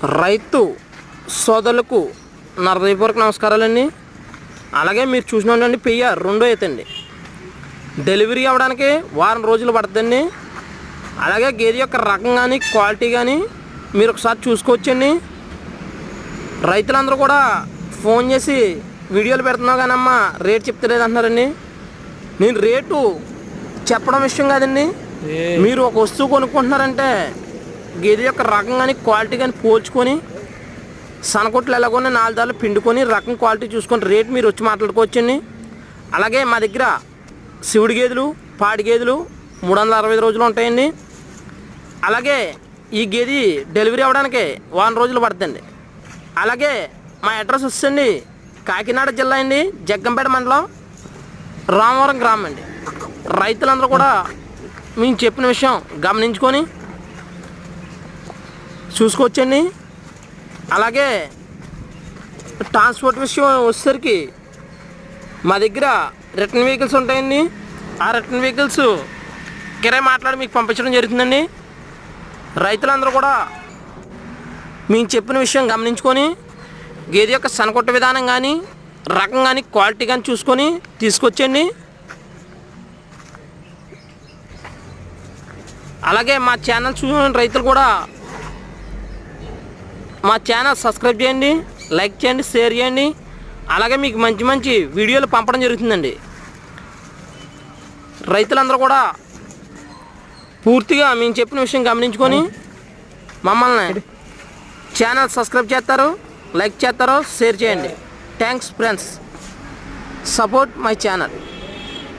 రైతు సోదరులకు నా హృదయపూర్వక నమస్కారాలండి. అలాగే మీరు చూసినటువంటి పెయ్య రెండో అవుతండి. డెలివరీ అవ్వడానికి వారం రోజులు పడుతుందండి. అలాగే గేదె యొక్క రకం కానీ క్వాలిటీ కానీ మీరు ఒకసారి చూసుకోవచ్చండి. రైతులందరూ కూడా ఫోన్ చేసి వీడియోలు పెడుతున్నావు కానీ అమ్మ రేట్ చెప్తలేదు అంటున్నారండి. నేను రేటు చెప్పడం విషయం కాదండి. మీరు ఒక వస్తువు కొనుక్కుంటున్నారంటే గేదె యొక్క రకం కానీ క్వాలిటీ కానీ పోల్చుకొని సనకొట్లు ఎలాగొని 4 దారులు పిండుకొని రకం క్వాలిటీ చూసుకొని రేట్ మీరు వచ్చి మాట్లాడుకోవచ్చండి. అలాగే మా దగ్గర శివుడి గేదెలు పాడి గేదెలు 365 రోజులు ఉంటాయండి. అలాగే ఈ గేదె డెలివరీ అవ్వడానికి వారం రోజులు పడుతుందండి. అలాగే మా అడ్రస్ వస్తుంది కాకినాడ జిల్లా అండి, జగ్గంపేట మండలం, రామవరం గ్రామం అండి. రైతులందరూ కూడా మేము చెప్పిన విషయం గమనించుకొని చూసుకోవచ్చండి. అలాగే ట్రాన్స్పోర్ట్ విషయం వచ్చేసరికి మా దగ్గర రిటర్న్ వెహికల్స్ ఉంటాయండి. ఆ రిటర్న్ వెహికల్స్ కిరాయి మాట్లాడి మీకు పంపించడం జరుగుతుందండి. రైతులందరూ కూడా మేము చెప్పిన విషయం గమనించుకొని గేదె యొక్క సనకొట్ట విధానం కానీ రకం కానీ క్వాలిటీ కానీ చూసుకొని తీసుకొచ్చండి. అలాగే మా ఛానల్ చూసిన రైతులు కూడా మా ఛానల్ సబ్స్క్రైబ్ చేయండి, లైక్ చేయండి, షేర్ చేయండి. అలాగే మీకు మంచి మంచి వీడియోలు పంపడం జరుగుతుందండి. రైతులందరూ కూడా పూర్తిగా మేము చెప్పిన విషయం గమనించుకొని మమ్మల్ని ఛానల్ సబ్స్క్రైబ్ చేస్తారు, లైక్ చేస్తారు, షేర్ చేయండి. Thanks friends, support my channel.